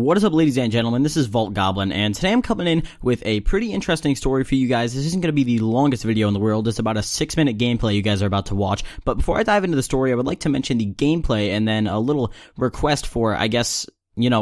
What is up, ladies and gentlemen? This is Vault Goblin, and today I'm coming in with a pretty interesting story for you guys. This isn't going to be the longest video in the world. It's about a 6-minute gameplay you guys are about to watch. But before I dive into the story, I would like to mention the gameplay and then a little request for, I guess,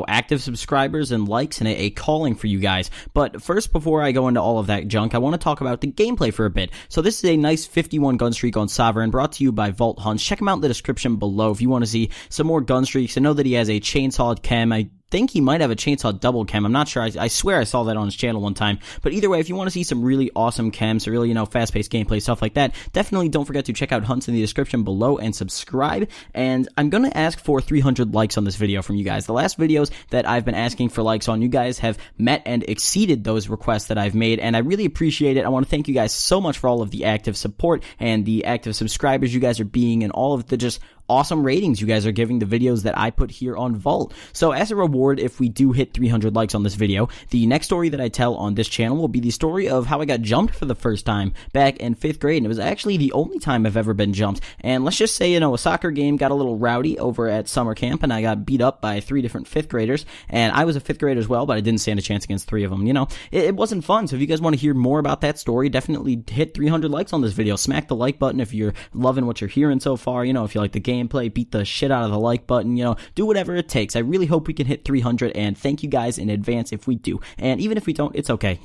active subscribers and likes and a calling for you guys. But first, before I go into all of that junk, I want to talk about the gameplay for a bit. So this is a nice 51 gun streak on Sovereign, brought to you by Vault Hunts. Check him out in the description below if you want to see some more gun streaks. I know that he has a chainsaw chem. I think he might have a chainsaw double chem. I'm not sure. I swear I saw that on his channel one time. But either way, if you want to see some really awesome chems, or really, fast-paced gameplay, stuff like that, definitely don't forget to check out Hunts in the description below and subscribe. And I'm going to ask for 300 likes on this video from you guys. The last videos that I've been asking for likes on, you guys have met and exceeded those requests that I've made, and I really appreciate it. I want to thank you guys so much for all of the active support and the active subscribers you guys are being, and all of the just awesome ratings you guys are giving the videos that I put here on Vault. So as a reward, if we do hit 300 likes on this video, the next story that I tell on this channel will be the story of how I got jumped for the first time back in 5th grade, and it was actually the only time I've ever been jumped. And let's just say, a soccer game got a little rowdy over at summer camp, and I got beat up by 3 different 5th graders, and I was a 5th grader as well, but I didn't stand a chance against 3 of them. It wasn't fun. So if you guys want to hear more about that story, definitely hit 300 likes on this video. Smack the like button if you're loving what you're hearing so far. If you like the gameplay, beat the shit out of the like button, do whatever it takes. I really hope we can hit 300, and thank you guys in advance if we do. And even if we don't, it's okay,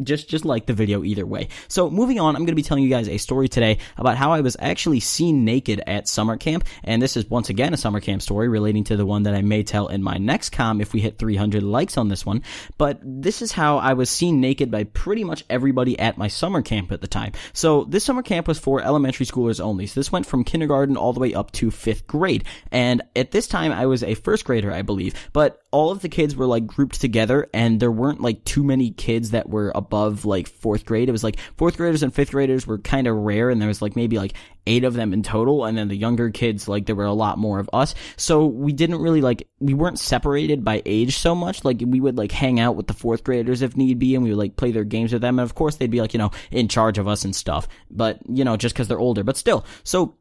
just like the video either way. So moving on, I'm going to be telling you guys a story today about how I was actually seen naked at summer camp, and this is once again a summer camp story relating to the one that I may tell in my next comm if we hit 300 likes on this one. But this is how I was seen naked by pretty much everybody at my summer camp at the time. So this summer camp was for elementary schoolers only. So this went from kindergarten all the way up to 5th grade, and at this time I was a 1st grader, I believe, but all of the kids were like grouped together, and there weren't like too many kids that were above like 4th grade. It was like 4th graders and 5th graders were kind of rare, and there was like maybe like 8 of them in total, and then the younger kids, like there were a lot more of us. So we didn't really we weren't separated by age so much. Like we would like hang out with the 4th graders if need be, and we would like play their games with them, and of course they'd be like in charge of us and stuff, but just because they're older, but still. So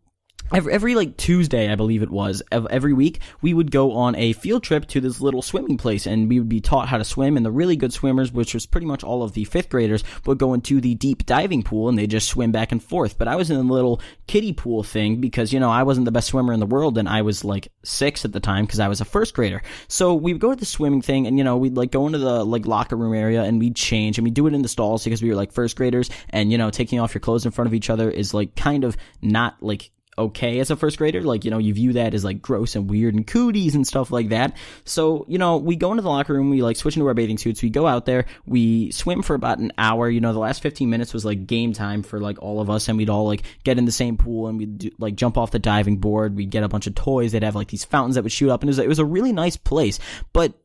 Every like Tuesday, I believe it was, of every week, we would go on a field trip to this little swimming place, and we would be taught how to swim, and the really good swimmers, which was pretty much all of the 5th graders, would go into the deep diving pool, and they just swim back and forth. But I was in the little kiddie pool thing because, I wasn't the best swimmer in the world, and I was like 6 at the time because I was a 1st grader. So we would go to the swimming thing, and, we'd like go into the like locker room area, and we'd change, and we'd do it in the stalls because we were like 1st graders, and, taking off your clothes in front of each other is like kind of not like okay as a 1st grader. Like, you view that as like gross and weird and cooties and stuff like that. So, we go into the locker room, we like switch into our bathing suits, we go out there, we swim for about an hour. The last 15 minutes was like game time for like all of us, and we'd all like get in the same pool, and we'd like jump off the diving board. We'd get a bunch of toys. They'd have like these fountains that would shoot up, and it was a really nice place. But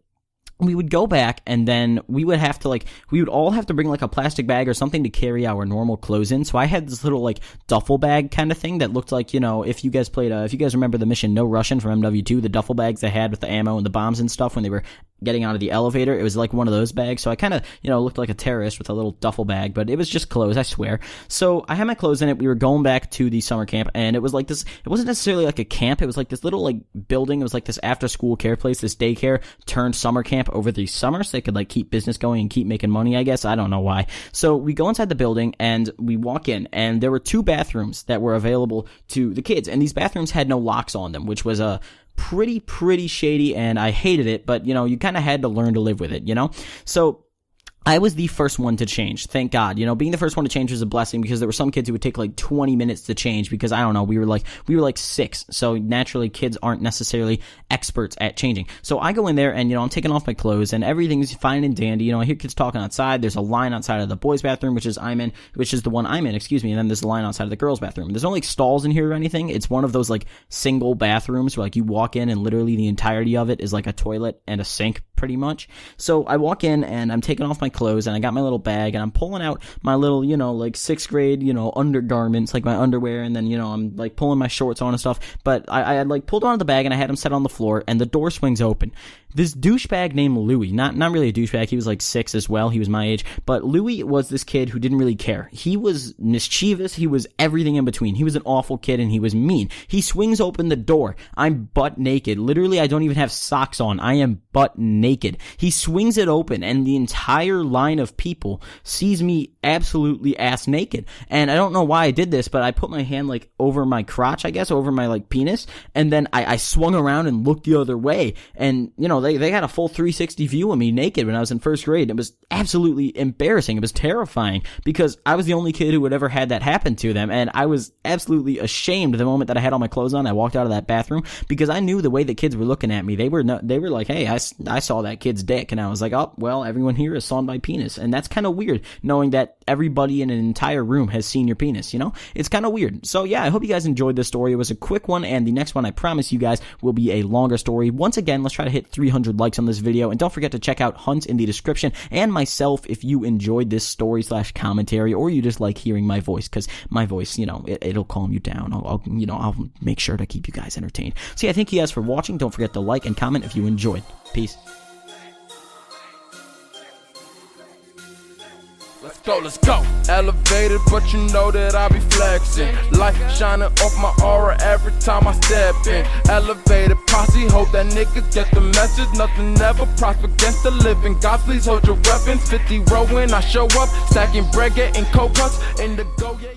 we would go back, and then we would all have to bring like a plastic bag or something to carry our normal clothes in. So I had this little like duffel bag kind of thing that looked like, if you guys if you guys remember the mission No Russian from MW2, the duffel bags they had with the ammo and the bombs and stuff when they were getting out of the elevator, it was like one of those bags. So I kind of, looked like a terrorist with a little duffel bag, but it was just clothes, I swear. So I had my clothes in it. We were going back to the summer camp, and it was like this, it wasn't necessarily like a camp. It was like this little like building. It was like this after school care place, this daycare turned summer camp over the summer, so they could like keep business going and keep making money, I guess. I don't know why. So we go inside the building, and we walk in, and there were 2 bathrooms that were available to the kids, and these bathrooms had no locks on them, which was a pretty shady, and I hated it, but you kind of had to learn to live with it, So I was the first one to change, thank God. Being the first one to change was a blessing, because there were some kids who would take like 20 minutes to change because, I don't know, we were like 6, so naturally kids aren't necessarily experts at changing. So I go in there, and I'm taking off my clothes, and everything's fine and dandy. I hear kids talking outside. There's a line outside of the boys' bathroom, which is the one I'm in, excuse me, and then there's a line outside of the girls' bathroom. There's no like stalls in here or anything. It's one of those like single bathrooms where like you walk in, and literally the entirety of it is like a toilet and a sink, pretty much. So I walk in, and I'm taking off my clothes, and I got my little bag, and I'm pulling out my little, like 6th grade, undergarments, like my underwear, and then, I'm like pulling my shorts on and stuff. But I had like pulled onto the bag, and I had them set on the floor, and the door swings open. this douchebag named Louis, not really a douchebag, he was like 6 as well, he was my age, but Louis was this kid who didn't really care. He was mischievous, he was everything in between. He was an awful kid and he was mean. He swings open the door. I'm butt naked. Literally, I don't even have socks on. I am butt naked. He swings it open and the entire line of people sees me absolutely ass naked. And I don't know why I did this, but I put my hand like over my crotch, I guess, over my like penis, and then I swung around and looked the other way. And, you know, they had a full 360 view of me naked when I was in first grade. It was absolutely embarrassing. It was terrifying because I was the only kid who had ever had that happen to them. And I was absolutely ashamed the moment that I had all my clothes on. I walked out of that bathroom because I knew the way that kids were looking at me. They were like, hey, I saw that kid's dick. And I was like, oh, well, everyone here has saw my penis. And that's kind of weird knowing that everybody in an entire room has seen your penis, you know? It's kind of weird. So yeah, I hope you guys enjoyed this story. It was a quick one, and the next one, I promise you guys, will be a longer story. Once again, let's try to hit 300 likes on this video, and don't forget to check out Hunt in the description, and myself if you enjoyed this story / commentary, or you just like hearing my voice, because my voice, you know, it'll calm you down. I'll make sure to keep you guys entertained. So yeah, thank you guys for watching. Don't forget to like and comment if you enjoyed. Peace. Let's go. Elevated, but you know that I be flexing. Light shining off my aura every time I step in. Elevated posse, hope that niggas get the message. Nothing ever prosper against the living. God, please hold your weapons. 50 rowing, I show up, stacking bread, getting cold cuts in the go. Yeah.